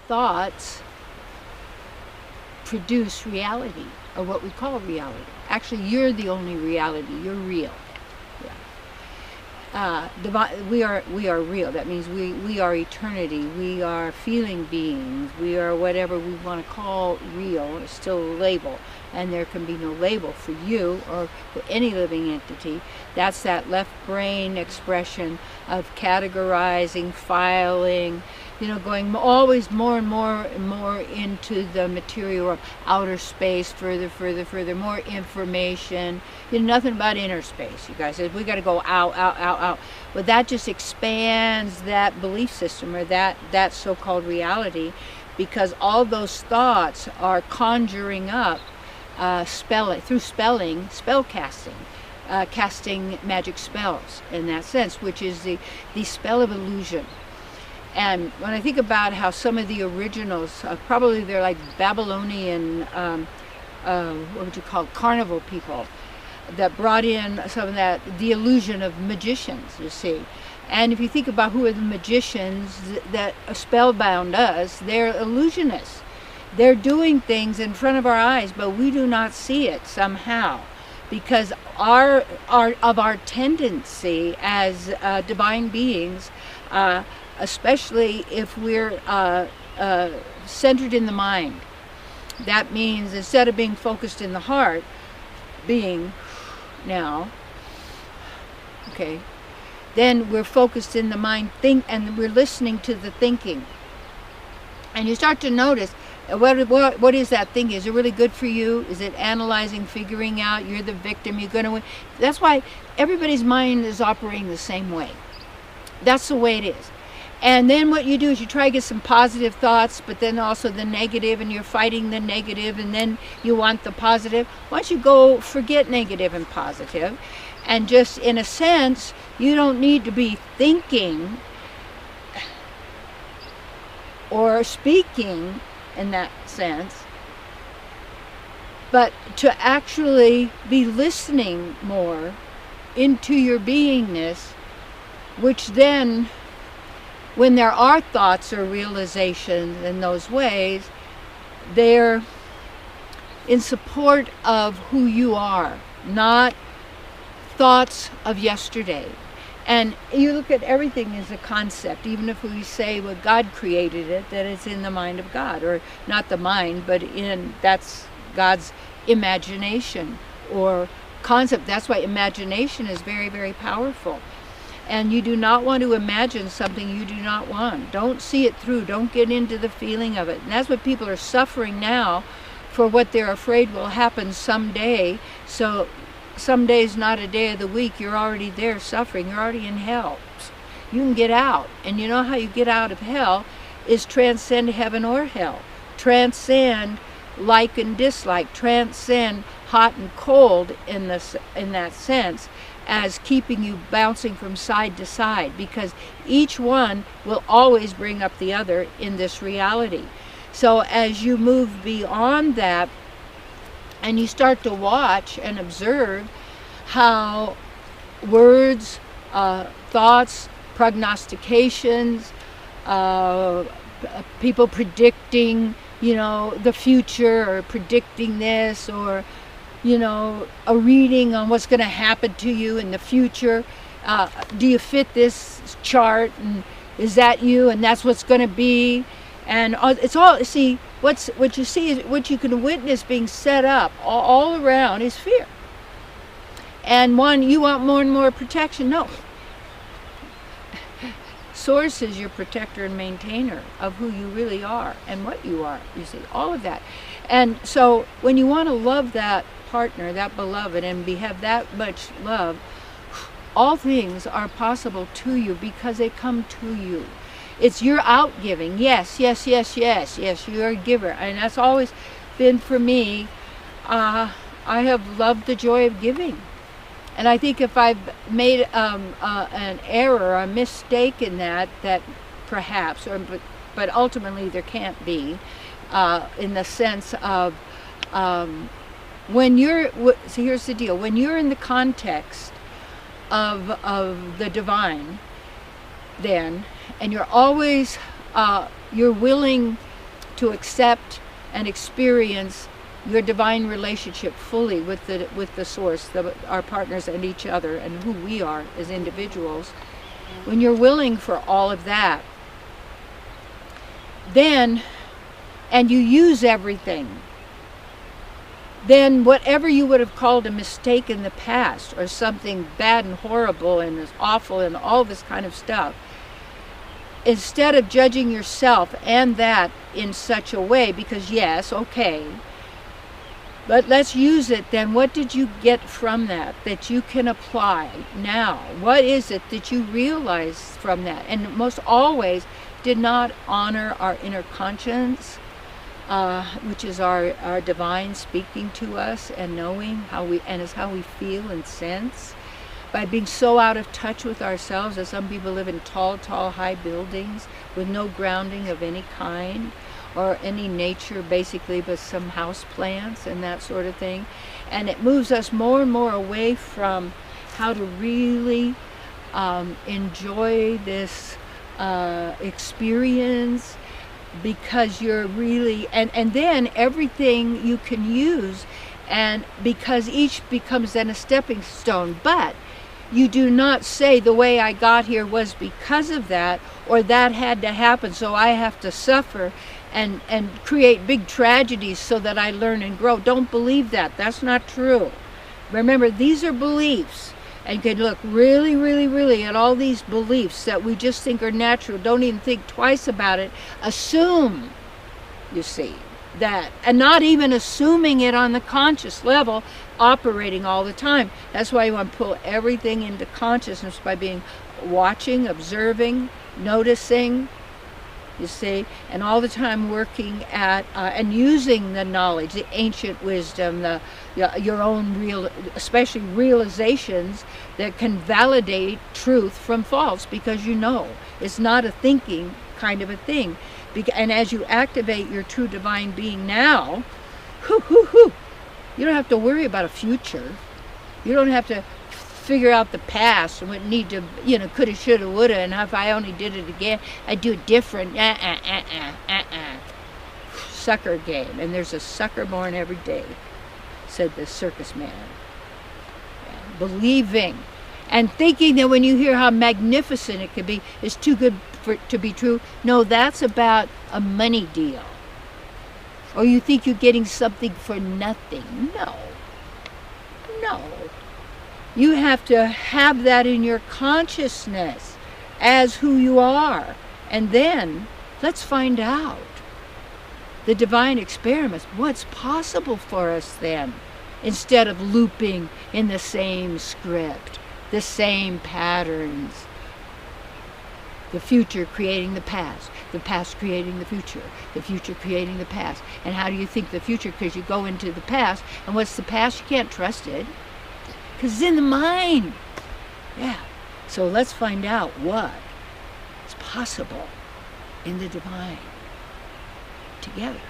thoughts produce reality, or what we call reality. Actually, you're the only reality. You're real. We are real. That means we are eternity. We are feeling beings. We are whatever we want to call real. It's still a label, and there can be no label for you or for any living entity. That's that left brain expression of categorizing, filing, going always more and more and more into the material of outer space, further, more information. Nothing about inner space. You guys said we got to go out. But that just expands that belief system, or that so-called reality, because all those thoughts are conjuring up through spelling, spell casting. Casting magic spells in that sense, which is the spell of illusion. And when I think about how some of the originals, probably they're like Babylonian, what would you call it, carnival people, that brought in some of that, the illusion of magicians, you see. And if you think about who are the magicians that spellbound us, they're illusionists. They're doing things in front of our eyes, but we do not see it somehow, because our tendency as divine beings, especially if we're centered in the mind. That means instead of being focused in the heart, being now, okay, then we're focused in the mind, and we're listening to the thinking. And you start to notice, what is that thinking? Is it really good for you? Is it analyzing, figuring out, you're the victim, you're going to win? That's why everybody's mind is operating the same way. That's the way it is. And then what you do is you try to get some positive thoughts, but then also the negative, and you're fighting the negative, and then you want the positive. Why don't you go forget negative and positive, and just, in a sense, you don't need to be thinking or speaking in that sense, but to actually be listening more into your beingness, which then, when there are thoughts or realizations in those ways, they're in support of who you are, not thoughts of yesterday. And you look at everything as a concept, even if we say, well, God created it, that it's in the mind of God, or not the mind, but that's God's imagination or concept. That's why imagination is very, very powerful. And you do not want to imagine something you do not want. Don't see it through. Don't get into the feeling of it. And that's what people are suffering now, for what they're afraid will happen someday. So someday's not a day of the week. You're already there suffering. You're already in hell. You can get out. And you know how you get out of hell is transcend heaven or hell. Transcend like and dislike. Transcend hot and cold in that sense, as keeping you bouncing from side to side, because each one will always bring up the other in this reality. So as you move beyond that, and you start to watch and observe how words, thoughts, prognostications, people predicting, the future, or predicting this, or a reading on what's going to happen to you in the future. Do you fit this chart? And is that you? And that's what's going to be. And it's all, see, what you see is what you can witness being set up all around is fear. And you want more and more protection. No. Source is your protector and maintainer of who you really are and what you are. You see, all of that. And so when you want to love that partner, that beloved, and have that much love, all things are possible to you because they come to you. It's your outgiving. Yes, you're a giver. And that's always been for me. I have loved the joy of giving. And I think if I've made an error, a mistake in that perhaps, but ultimately there can't be, in the sense of, so here's the deal, when you're in the context of the divine, then, and you're always, you're willing to accept and experience your divine relationship fully with the source, our partners and each other, and who we are as individuals, when you're willing for all of that, then, and you use everything, then whatever you would have called a mistake in the past, or something bad and horrible and awful and all this kind of stuff, instead of judging yourself and that in such a way, because yes, okay, but let's use it then. What did you get from that you can apply now? What is it that you realized from that? And most always did not honor our inner conscience, which is our divine speaking to us and knowing how is how we feel and sense, by being so out of touch with ourselves that some people live in tall, high buildings with no grounding of any kind, or any nature basically, but some house plants and that sort of thing. And it moves us more and more away from how to really enjoy this experience, because you're really, and then everything you can use, and because each becomes then a stepping stone. But you do not say the way I got here was because of that, or that had to happen, so I have to suffer and create big tragedies so that I learn and grow. Don't believe that. That's not true. Remember, these are beliefs. And you can look really, really, really at all these beliefs that we just think are natural. Don't even think twice about it. Assume, you see, that. And not even assuming it on the conscious level, operating all the time. That's why you want to pull everything into consciousness by being watching, observing, noticing, you see, and all the time working at and using the knowledge, the ancient wisdom, your own real, especially realizations that can validate truth from false, because you know it's not a thinking kind of a thing. And as you activate your true divine being now, you don't have to worry about a future. You don't have to figure out the past and what need to, coulda, shoulda, woulda, and if I only did it again, I'd do it different. Sucker game. And there's a sucker born every day, said the circus man. Yeah. Believing and thinking that when you hear how magnificent it could be, is too good to be true. No, that's about a money deal. Or you think you're getting something for nothing. No. You have to have that in your consciousness as who you are. And then let's find out the divine experiments, what's possible for us then, instead of looping in the same script, the same patterns. The future creating the past creating the future creating the past. And how do you think the future? Because you go into the past, and what's the past? You can't trust it, because it's in the mind. Yeah. So let's find out what is possible in the divine together.